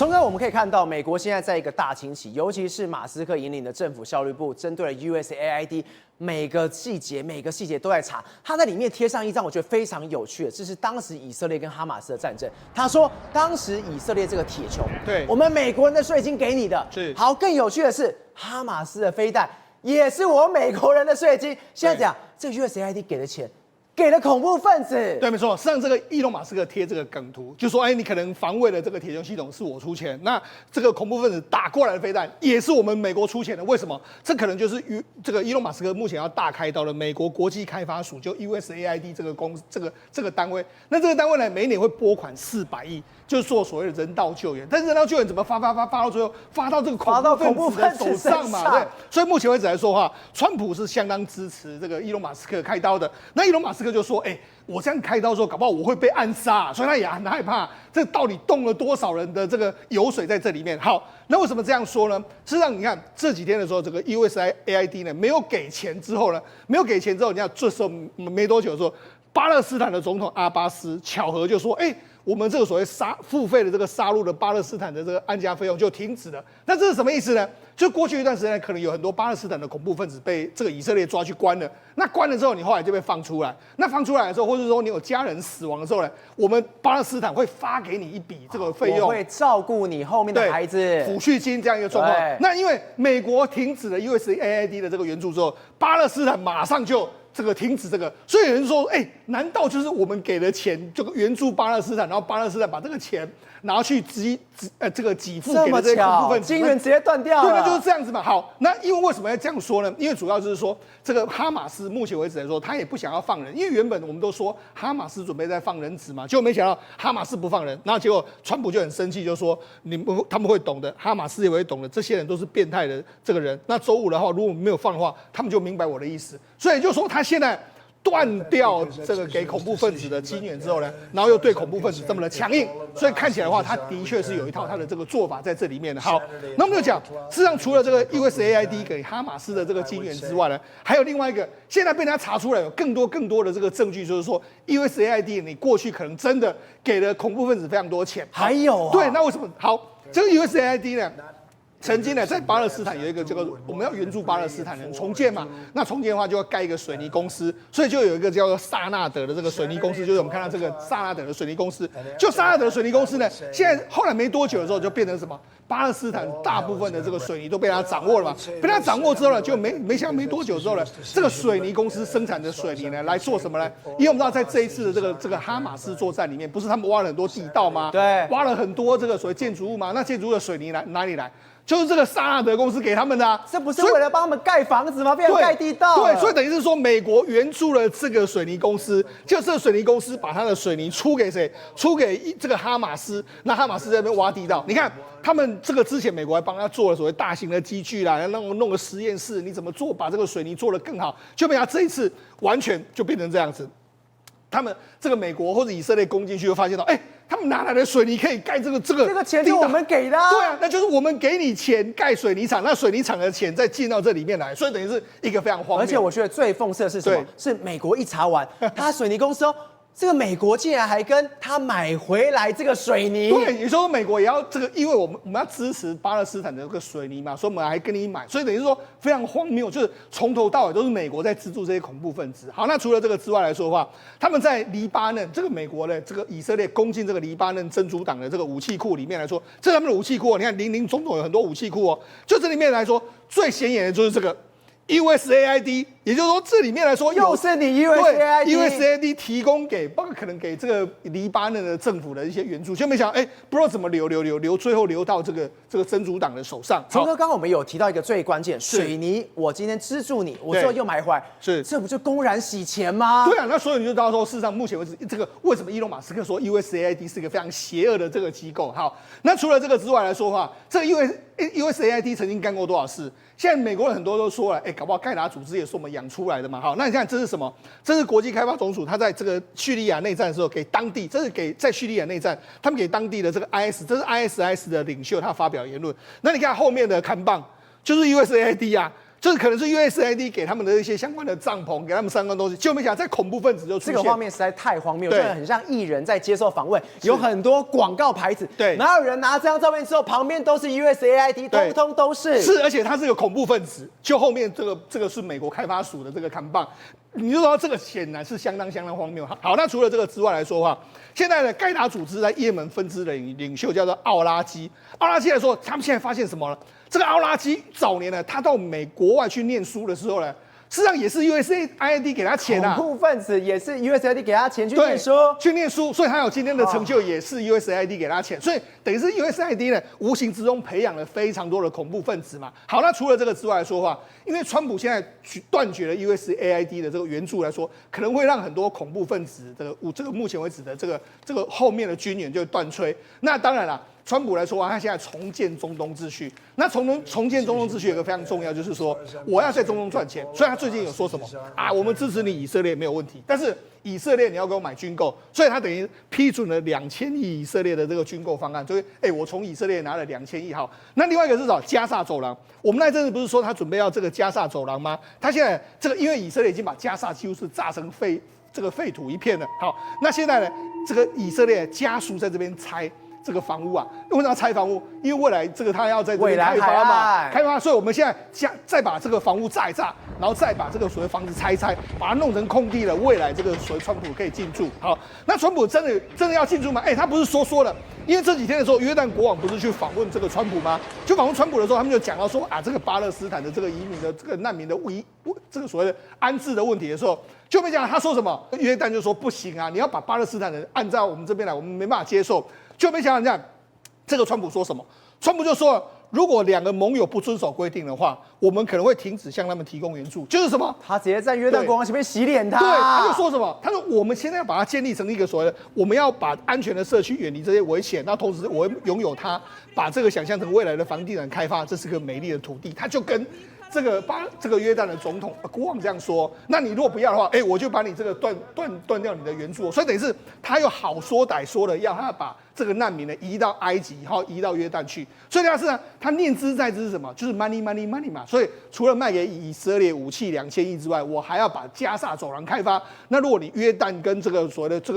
聪哥，我们可以看到，美国现在在一个大清洗，尤其是马斯克引领的政府效率部，针对了 USAID 每个细节都在查。他在里面贴上一张我觉得非常有趣的，这是当时以色列跟哈马斯的战争。他说，当时以色列这个铁球，对，我们美国人的税金给你的，是好。更有趣的是，哈马斯的飞弹也是我美国人的税金。现在讲这个 USAID 给的钱。给了恐怖分子，对，没错。实际上，这个伊隆马斯克贴这个梗图，就说，你可能防卫的这个铁球系统是我出钱，那这个恐怖分子打过来的飞弹也是我们美国出钱的。为什么？这可能就是这个伊隆马斯克目前要大开刀的美国国际开发署，就 USAID 这个公司这个单位。那这个单位呢，每一年会拨款400亿，就是做所谓的人道救援。但是人道救援怎么发到最后发到这个恐怖分子的手上嘛？对。所以目前为止来说的话，川普是相当支持这个伊隆马斯克开刀的。那伊隆马斯克就说，我这样开刀之后，搞不好我会被暗杀，所以他也很害怕。这到底动了多少人的这个油水在这里面？好，那为什么这样说呢？事实上，你看这几天的时候，这个 USAID 呢没有给钱之后，你看这时候没多久的时候，巴勒斯坦的总统阿巴斯巧合就说，我们这个所谓付费的这个杀戮的巴勒斯坦的这个安家费用就停止了。那这是什么意思呢？就过去一段时间，可能有很多巴勒斯坦的恐怖分子被这个以色列抓去关了。那关了之后，你后来就被放出来。那放出来的时候，或者说你有家人死亡的时候呢，我们巴勒斯坦会发给你一笔这个费用，我会照顾你后面的孩子，抚恤金这样一个状况。那因为美国停止了 USAID 的这个援助之后，巴勒斯坦马上就这个停止这个，所以有人说，难道就是我们给了钱，就援助巴勒斯坦，然后巴勒斯坦把这个钱拿去给付给了这些恐怖分子，金源直接断掉了？对，那就是这样子嘛。好，那因为为什么要这样说呢？因为主要就是说，这个哈马斯目前为止来说，他也不想要放人，因为原本我们都说哈马斯准备在放人质嘛，结果没想到哈马斯不放人，然后结果川普就很生气，就说他们会懂的，哈马斯也会懂的，这些人都是变态的这个人。那周五的话，如果没有放的话，他们就明白我的意思。所以就说他现在断掉这个给恐怖分子的金援之后呢，然后又对恐怖分子这么的强硬，所以看起来的话，他的确是有一套他的这个做法在这里面的。好，那我们就讲，事实上除了这个 USAID 给哈马斯的这个金援之外呢，还有另外一个，现在被人家查出来有更多的这个证据，就是说 USAID 你过去可能真的给了恐怖分子非常多钱。还有对，那为什么？好，这个 USAID 呢？曾经呢，在巴勒斯坦有一个这个我们要援助巴勒斯坦人重建嘛，那重建的话就要盖一个水泥公司，所以就有一个叫做萨纳德的这个水泥公司，就是我们看到这个萨纳德的水泥公司。就萨纳德的水泥公司呢，现在后来没多久的时候就变成什么？巴勒斯坦大部分的这个水泥都被他掌握了嘛，被他掌握之后呢，就没想没多久之后呢，这个水泥公司生产的水泥呢来做什么呢？因为我们知道在这一次的这个哈马斯作战里面，不是他们挖了很多地道吗？对，挖了很多这个所谓建筑物嘛，那建筑物的水泥哪里来？就是这个萨纳德公司给他们的啊，这不是为了帮他们盖房子吗？变成盖地道。对，所以等于是说，美国援助了这个水泥公司，就这个水泥公司把他的水泥出给谁？出给这个哈马斯，那哈马斯在那边挖地道。你看，他们这个之前美国还帮他做了所谓大型的机具啦，弄个实验室，你怎么做，把这个水泥做得更好？就被他这一次完全就变成这样子。他们这个美国或者以色列攻进去，就发现到，他们哪来的水泥可以盖这个钱就我们给的，对啊，那就是我们给你钱盖水泥厂，那水泥厂的钱再进到这里面来，所以等于是一个非常荒谬。而且我觉得最讽刺的是什么？是美国一查完，他水泥公司这个美国竟然还跟他买回来这个水泥。对，你说美国也要这个，因为我们要支持巴勒斯坦的这个水泥嘛，所以我们还跟你买，所以等于说非常荒谬，就是从头到尾都是美国在资助这些恐怖分子。好，那除了这个之外来说的话，他们在黎巴嫩这个美国的这个以色列攻进这个黎巴嫩真主党的这个武器库里面来说，这是他们的武器库。你看林林总总有很多武器库哦，就这里面来说最显眼的就是这个。USAID， 也就是说，这里面来说又是你 USAID 提供给，包括可能给这个黎巴嫩的政府的一些援助，就没想到，不知道怎么最后流到这个真主党的手上。陈哥，刚刚我们有提到一个最关键，水泥，我今天资助你，我之后又买回来，这不就公然洗钱吗？对啊，那所以你就知道说，事实上目前为止，这个为什么伊隆马斯克说 USAID 是一个非常邪恶的这个机构？好，那除了这个之外来说的话，这个USAID 曾经干过多少事？现在美国人很多都说了，搞不好盖达组织也是我们养出来的嘛。好，那你看这是什么？这是国际开发总署，他在这个叙利亚内战的时候给当地，这是在叙利亚内战，他们给当地的这个 IS， 这是 ISIS 的领袖，他发表言论。那你看后面的看棒就是 USAID 啊。就是可能是 USAID 给他们的一些相关的帐篷，给他们相关东西，就没想到在恐怖分子就出现。这个画面实在太荒谬，就对很像艺人在接受访问，有很多广告牌子，对哪有人拿这张照片之后，旁边都是 USAID， 对通通都是。是，而且他是个恐怖分子，就后面这个是美国开发署的这个看棒，你就说这个显然是相当荒谬。好，那除了这个之外来说的话，现在的盖达组织在也门分支的领袖叫做奥拉基。奥拉基来说，他们现在发现什么呢？这个奥拉基早年呢，他到美国外去念书的时候呢，事实上也是 USAID 给他钱啊，恐怖分子也是 USAID 给他钱去念书，去念书，所以他有今天的成就也是 USAID 给他钱，所以等于是 USAID 呢，无形之中培养了非常多的恐怖分子嘛。好，那除了这个之外来说的话，因为川普现在断绝了 USAID 的这个援助来说，可能会让很多恐怖分子的这个目前为止的这个后面的军援就断炊。那当然了。川普来说啊，他现在重建中东秩序。那重建中东秩序有一个非常重要，就是说我要在中东赚钱。所以他最近有说什么啊？我们支持你以色列没有问题，但是以色列你要给我买军购，所以他等于批准了2000亿以色列的这个军购方案。所以，我从以色列拿了2000亿。好，那另外一个是什么？加萨走廊。我们那阵子不是说他准备要这个加萨走廊吗？他现在这个因为以色列已经把加萨几乎是炸成废土一片了。好，那现在呢，这个以色列家属在这边拆。这个房屋啊，为什么要拆房屋？因为未来这个他要在这边开发嘛，开发，所以我们现在再把这个房屋炸一炸，然后再把这个所谓房子拆一拆，把它弄成空地了。未来这个所谓川普可以进驻。好，那川普真的要进驻吗？他不是说了，因为这几天的时候，约旦国王不是去访问这个川普吗？去访问川普的时候，他们就讲到说啊，这个巴勒斯坦的这个移民的这个难民的这个所谓的安置的问题的时候，就没讲他说什么，约旦就说不行啊，你要把巴勒斯坦人按照我们这边来，我们没办法接受。就没想到这样，这个川普说什么？川普就说，如果2个盟友不遵守规定的话，我们可能会停止向他们提供援助。就是什么？他直接在约旦国王前面洗脸他。对，他就说什么？他说我们现在要把它建立成一个所谓的，我们要把安全的社区远离这些危险，那同时我会拥有它，把这个想象成未来的房地产开发，这是个美丽的土地。他就跟这个约旦的总统国王这样说，那你如果不要的话，我就把你这个断掉你的援助。所以等于是他又好说歹说的要他把这个难民呢移到埃及，然后移到约旦去。所以他念之在之是什么？就是 money嘛。所以除了卖给以色列武器2000亿之外，我还要把加萨走廊开发。那如果你约旦跟这个所谓的这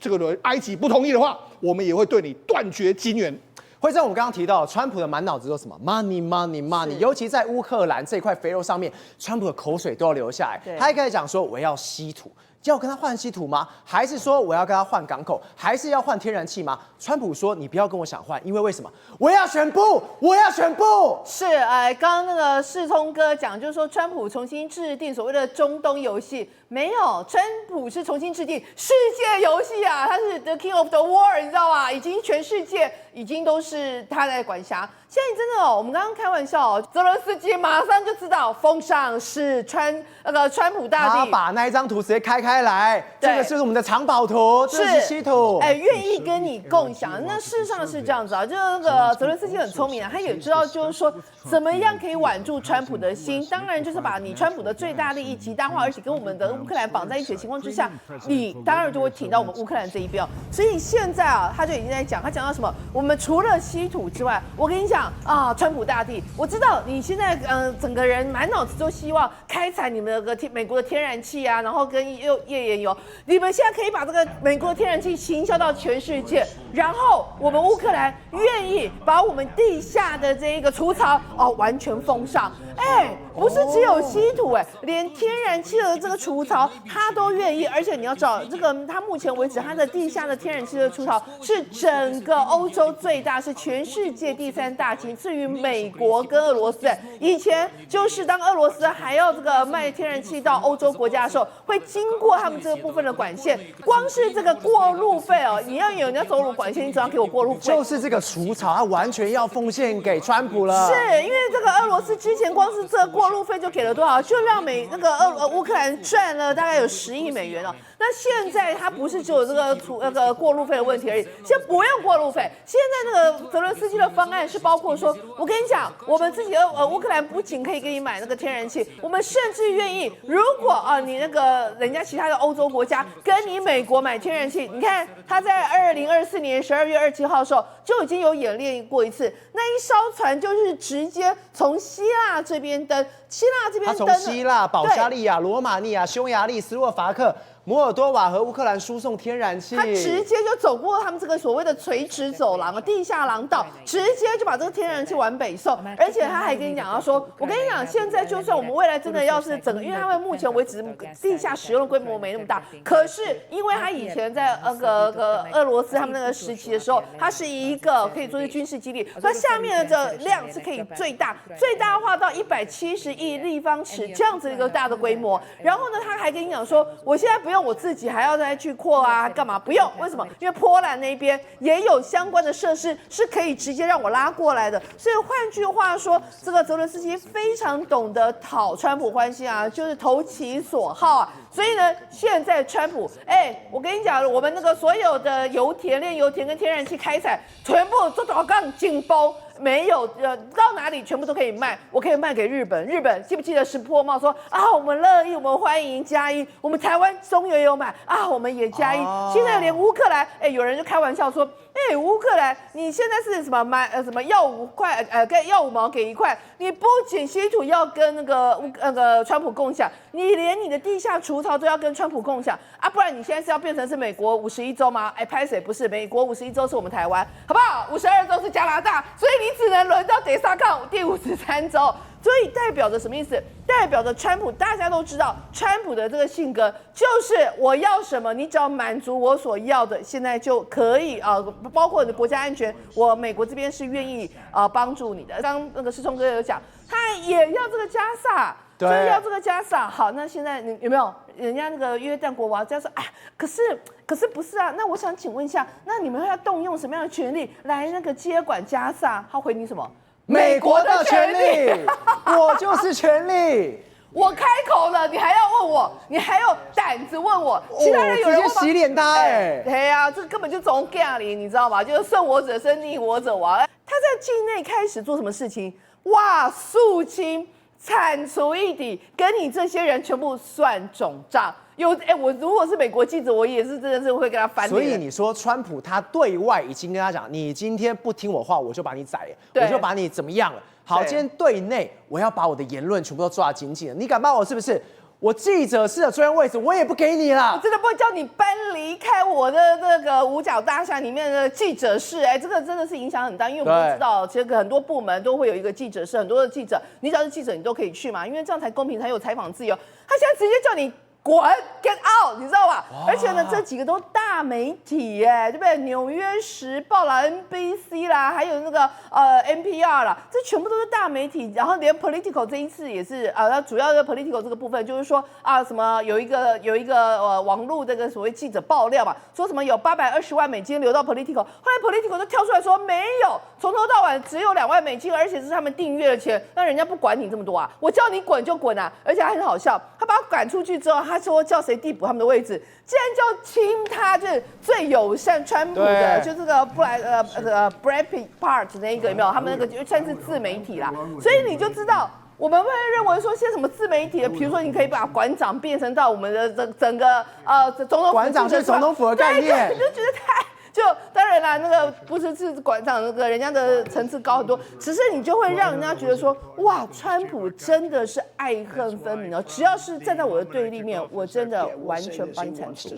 个埃及不同意的话，我们也会对你断绝金援。会长，我们刚刚提到，川普的满脑子都是什么 money， 尤其在乌克兰这块肥肉上面，川普的口水都要流下来。他一开始讲说我要稀土，要跟他换稀土吗？还是说我要跟他换港口？还是要换天然气吗？川普说你不要跟我想换，因为什么？我要宣布。是，刚刚那个世聪哥讲，就是说川普重新制定所谓的中东游戏，没有，川普是重新制定世界游戏啊，他是 the king of the world， 你知道吗？已经全世界已经都是他在管辖。现在真的我们刚刚开玩笑泽伦斯基马上就知道风上是川普大帝，他把那一张图直接开来，这个就是我们的藏宝图，这是稀土，愿意跟你共享。那事实上是这样子啊，就是那个泽伦斯基很聪明啊，他也知道就是说怎么样可以挽住川普的心，当然就是把你川普的最大利益极大化，而且跟我们的乌克兰绑在一起的情况之下，你当然就会挺到我们乌克兰这一边。所以现在啊，他就已经在讲，他讲到什么？我们除了稀土之外，我跟你讲啊，川普大帝，我知道你现在整个人满脑子都希望开采你们的美国的天然气啊，然后跟页岩油，你们现在可以把这个美国的天然气行销到全世界，然后我们乌克兰愿意把我们地下的这一个储槽完全封上，不是只有稀土连天然气的这个储槽他都愿意，而且你要知道这个他目前为止他的地下的天然气的储槽是整个欧洲最大，是全世界第3大，仅次于美国跟俄罗斯。以前就是当俄罗斯还要这个卖天然气到欧洲国家的时候，会经过他们这个部分的管线，光是这个过路费你要走入管线，你只要给我过路费，就是这个除草，它完全要奉献给川普了。是因为这个俄罗斯之前光是这个过路费就给了多少，就让乌克兰赚了大概有10亿美元哦。那现在它不是只有这个过路费的问题而已，现在不用过路费。现在那个泽伦斯基的方案是包括说，我跟你讲，我们自己的乌克兰不仅可以给你买那个天然气，我们甚至愿意，如果你那个人家其其他的欧洲国家跟你美国买天然气。你看他在2024年12月27号的时候就已经有演练过一次，那一艘船就是直接从希腊这边登，希腊这边登，他从希腊、保加利亚、罗马尼亚、匈牙利、斯洛伐克、摩尔多瓦和乌克兰输送天然气，他直接就走过他们这个所谓的垂直走廊、地下廊道，直接就把这个天然气往北送。而且他还跟你讲到说，我跟你讲，现在就算我们未来真的要是整个，因为他们目前为止地下使用的规模没那么大，可是因为他以前在俄罗斯他们那个时期的时候，它是一个可以说是军事基地，所以下面的这量是可以最大化到170亿立方尺这样子一个大的规模。然后呢，他还跟你讲说，我现在不用我自己还要再去扩啊，干嘛？不用，为什么？因为波兰那边也有相关的设施是可以直接让我拉过来的。所以换句话说，这个泽伦斯基非常懂得讨川普欢心啊，就是投其所好啊。所以呢，现在川普，我跟你讲，我们那个所有的炼油田跟天然气开采，全部都倒杠紧绷。没有到哪里全部都可以卖，我可以卖给日本。日本记不记得石破茂说啊，我们乐意，我们欢迎加一，我们台湾中油有买啊，我们也加一。现在连乌克兰，有人就开玩笑说，乌克兰你现在是什么买什么要5块要5毛给1块，你不仅稀土要跟那个川普共享，你连你的地下除槽都要跟川普共享啊，不然你现在是要变成是美国51州吗？拍谁不是？美国51州是我们台湾，好不好？52州是加拿大，所以你只能轮到第53州。所以代表着什么意思？代表着川普，大家都知道，川普的这个性格就是我要什么，你只要满足我所要的，现在就可以包括你的国家安全，我美国这边是愿意帮助你的。刚那个世聪哥有讲，他也要这个加萨，对，就是要这个加萨。好，那现在你有没有人家那个约旦国王加萨？可是不是啊？那我想请问一下，那你们要动用什么样的权利来那个接管加萨？他回你什么？美国的权利，我就是权利。我开口了，你还要问我，你还有胆子问我？其他人有人直接洗脸他对呀，这根本就总干理，你知道吗？就是顺我者生，逆我者亡。他在境内开始做什么事情？哇，肃清、铲除异己，跟你这些人全部算总账。我如果是美国记者，我也是真的是会跟他翻脸。所以你说川普他对外已经跟他讲，你今天不听我话，我就把你宰了，我就把你怎么样了。好，今天对内我要把我的言论全部都抓紧紧的，你敢骂我是不是？我记者室的专用位置我也不给你了，我真的不会叫你搬离开我的那个五角大厦里面的记者室。这个真的是影响很大，因为我们都知道，其实很多部门都会有一个记者室，很多的记者，你只要是记者，你都可以去嘛，因为这样才公平，才有采访自由。他现在直接叫你滚 ，get out， 你知道吧？而且呢，这几个都大媒体对不对？纽约时报啦、NBC 啦，还有那个NPR 啦，这全部都是大媒体。然后连 Politico 这一次也是那主要的 Politico 这个部分就是说什么有一个网络这个所谓记者爆料嘛，说什么有$820万流到 Politico， 后来 Politico 就跳出来说没有，从头到尾只有$2万，而且是他们订阅的钱，那人家不管你这么多啊，我叫你滚就滚啊！而且还很好笑，他把他赶出去之后，他说叫谁递补他们的位置，竟然叫亲他，就是最友善川普的，就这个Brad Pitt 那一个有没有？他们那个就算是自媒体啦，所以你就知道。我们会认为说，些什么自媒体的，比如说你可以把馆长变成到我们的整个总统府，馆长就是总统府的概念，你就觉得当然啦，那个不是馆长那个人家的层次高很多，只是你就会让人家觉得说，哇，川普真的是爱恨分明哦，只要是站在我的对立面，我真的完全把你铲除。